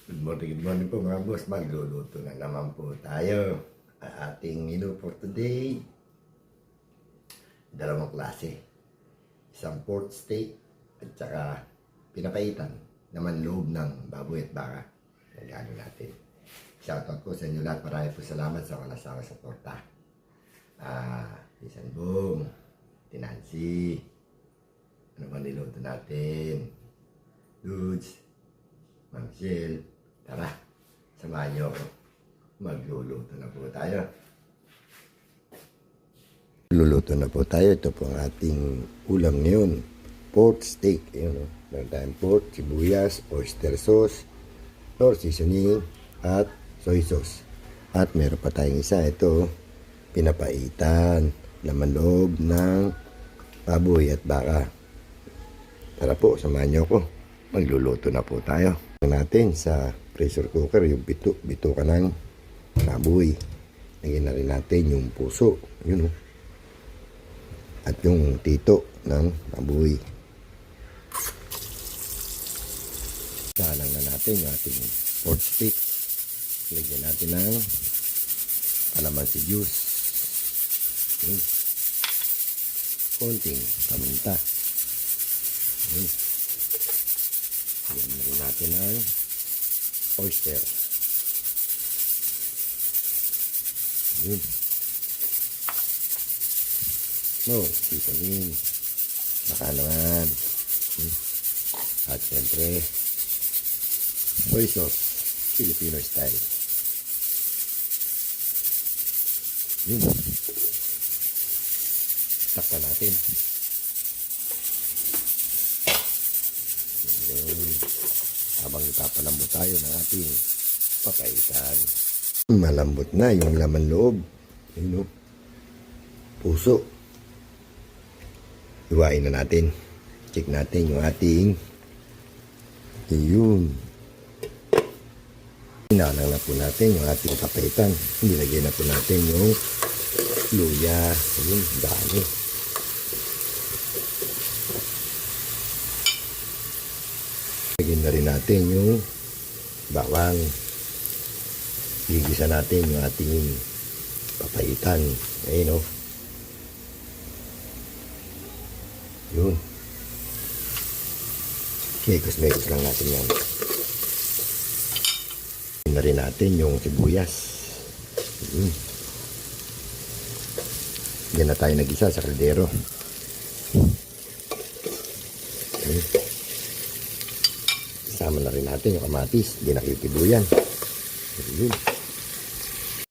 Good morning po mga boss. Magluluto na naman po tayo. Ang ating menu for today, dalawang klase. Isang pork steak at saka pinapaitan naman loob ng baboy at baka. Nagano natin. Shoutout po sa inyo lahat. Marami po salamat sa walang sawang suporta. Pisan Boom, Tinansi, ano man niluto natin, Dudes, Ma'am Michelle. Tara, samahan niyo ako. Magluluto na po tayo. Luluto na po tayo. Ito po ang ating ulam ngayon. Pork steak. Ayan, meron tayong pork, sibuyas, oyster sauce, nor seasoning, at soy sauce. At meron pa tayong isa. Ito, pinapaitan. Laman loob ng baboy at baka. Tara po, samahan niyo ako. Magluluto na po tayo. Natin sa pressure cooker yung bituka ng baboy. Lagyan na rin natin yung puso, yun, at yung tito ng baboy. Salang na natin yung ating pork steak. Lagyan natin ng kalamansi juice, yun, konting paminta, yun. Lagyan na rin natin ng oyster. Yun. No, seasoning. Baka naman. At syempre, soy sauce. Filipino style. Yun. Takpan natin. Habang ipapalambot tayo ng ating papaitan. Malambot na yung laman loob. Yun, puso. Iwain na natin. Check natin yung ating yun. Inalang na po natin yung ating papaitan. Nilagay na po natin yung luya. Yun, dami. Lagyan na rin natin yung bawang. Gigisa natin yung ating papaitan. Ayun, oh. Yun. Mekos lang natin yan. Lagyan na rin natin yung sibuyas. Yun. Yan na tayo nagisa sa kaldero. Ayun. Sama na rin natin yung kamatis. Hindi nakitibuyan. Ayun.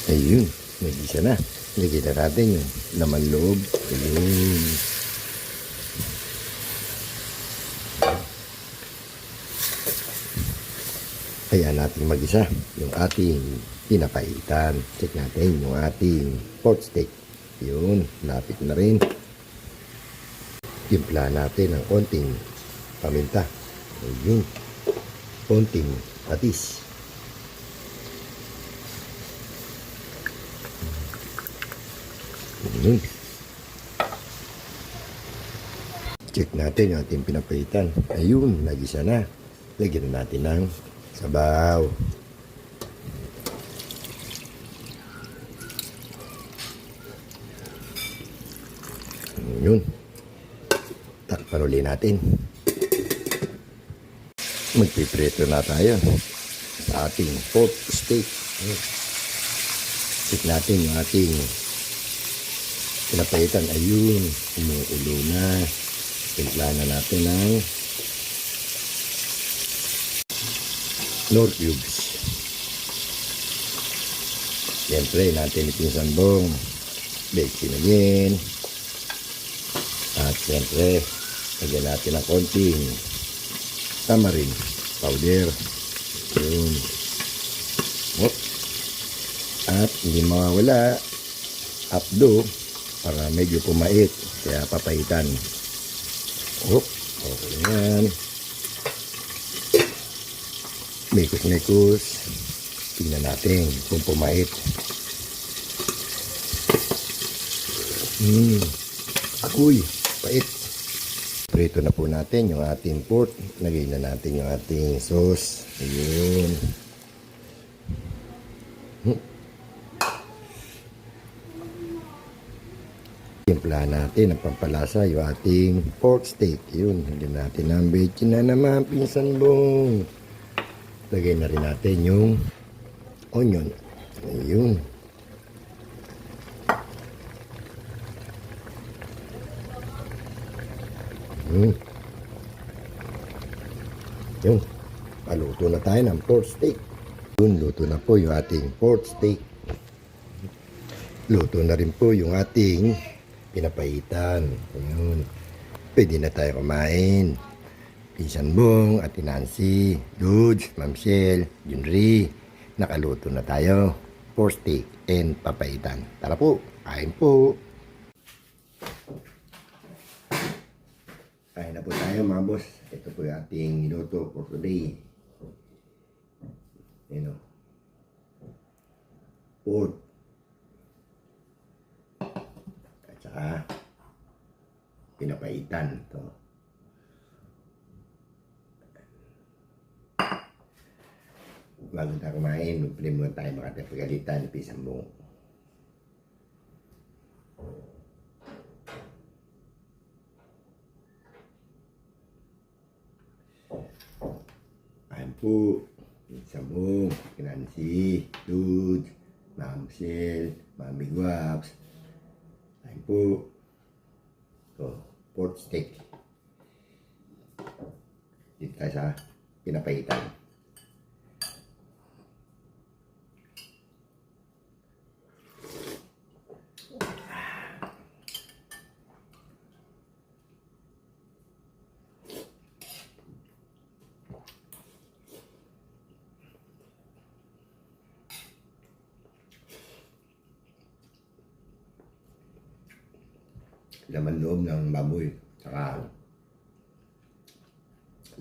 Ayun. Nagisa na. Lagyan na natin yung laman loob. Ayun. Kaya natin magisa yung ating pinapaitan. Check natin yung ating pork steak. Yun. Lapit na rin. Timpla natin ng konting paminta. Ayun. Konting patis. Check natin yung ating pinapaitan. Ayun, nagisa na. Lagyan na natin ng sabaw. Ayun. Takpan ulit natin. Magpiprito na tayo sa ating pork steak. Check natin yung ating pinapaitan. Ayun, umuulo na. Timpla na natin ng Knorr cubes. Siyempre natin ipinsan bong baked sinagin. At siyempre lagyan natin ng konting tamarind powder. Yun. At hindi mawawala apdo para medyo pumait, kaya papaitan. Okay yan. Mekos. Tingnan natin kung pumait. Akoy, pait. Prito na po natin yung ating pork. Lagay na natin yung ating sauce. Ayun. Timplahan natin ang pampalasa, yung ating pork steak. Yun, hindi natin ang bechin na naman, pinsan bong. Lagay na rin natin yung onion. Ayun. Yun. Paluto na tayo ng pork steak. Yun, luto na po yung ating pork steak. Luto na rin po yung ating pinapaitan. Ayun. Pwede na tayo kumain. Pinsan Bong, Ate Nancy, Dudes, Ma'am Shell, Junri. Nakaluto na tayo. Pork steak and papaitan. Tara po, kain po. Kain na po tayo mga boss. Ito po yung ating niluto for today. Ayun o. Pork. At saka pinapaitan. Ito. Bago tayo kumain, magpili muna tayo makatapagalitan, Pinsan Bong. Ayan po, Pinsan Bong, Nancy, Dude, Ma'am Shell, Mami Guaps. Ayan po. Ito, pork steak. Dito tayo sa pinapaitan. Laman loob ng baboy, saka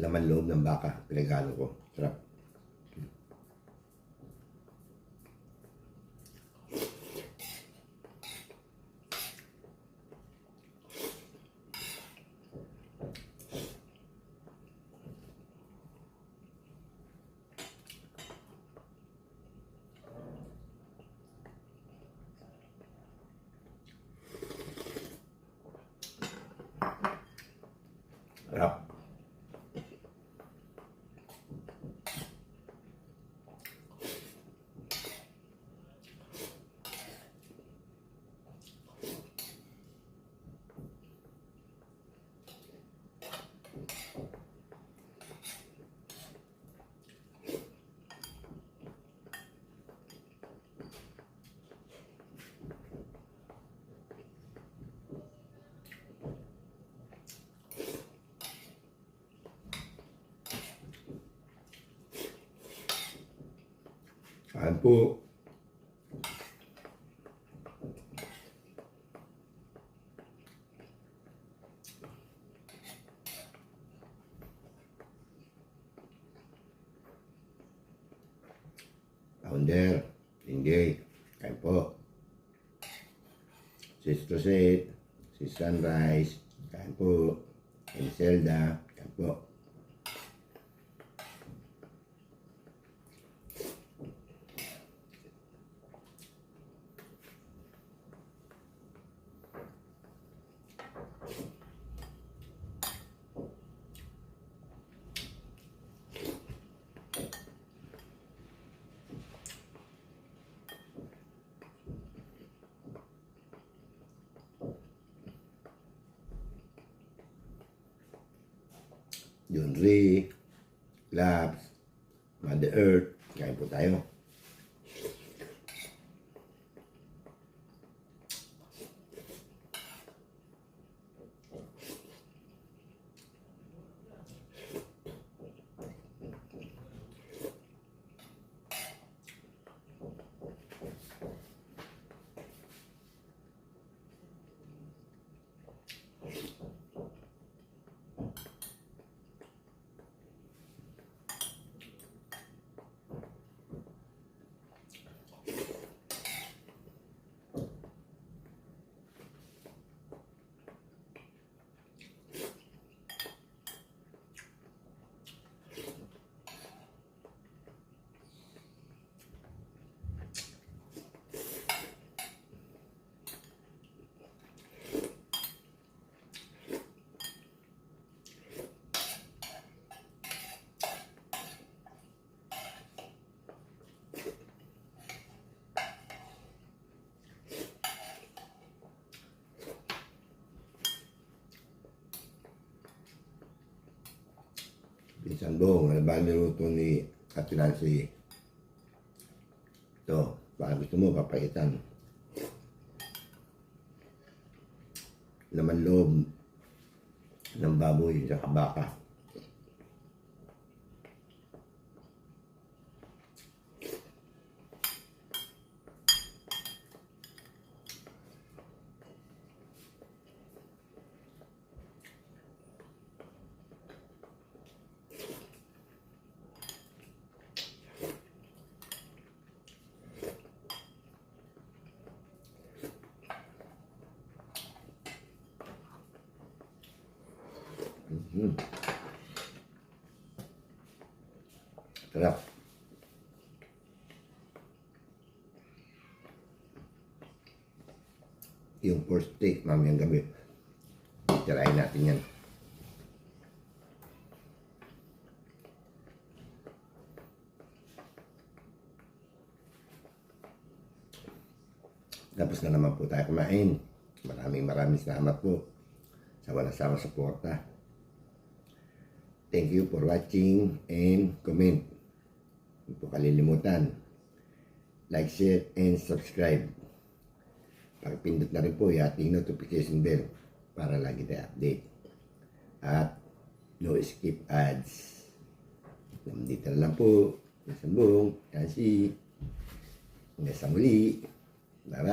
laman loob ng baka, pinagalo ko. Sarap. Sarap. Kain po. Founder, Inggay, kain po. Sis Rosette, Sis Sunrise, kain po. Zelda, kain po. Junri, Labs, Mother Earth, kain po tayo. salbong. Ano ba niluto ni Ate Nancy? Ito, baka gusto mo papaitan. Laman loob ng baboy sa baka. Sarap. Yung pork steak mamayang gabi. Tirahin natin yan. Tapos na naman po tayo kumain. Maraming salamat po sa walang sawang suporta. Thank you for watching and comment. Huwag po kalilimutan. Like, share, and subscribe. Pakipindot na rin po yung ating notification bell para lagi tayo update. At no skip ads. Nandito na lang po. Nasambong. Kasi hanggang sa muli. Bye-bye.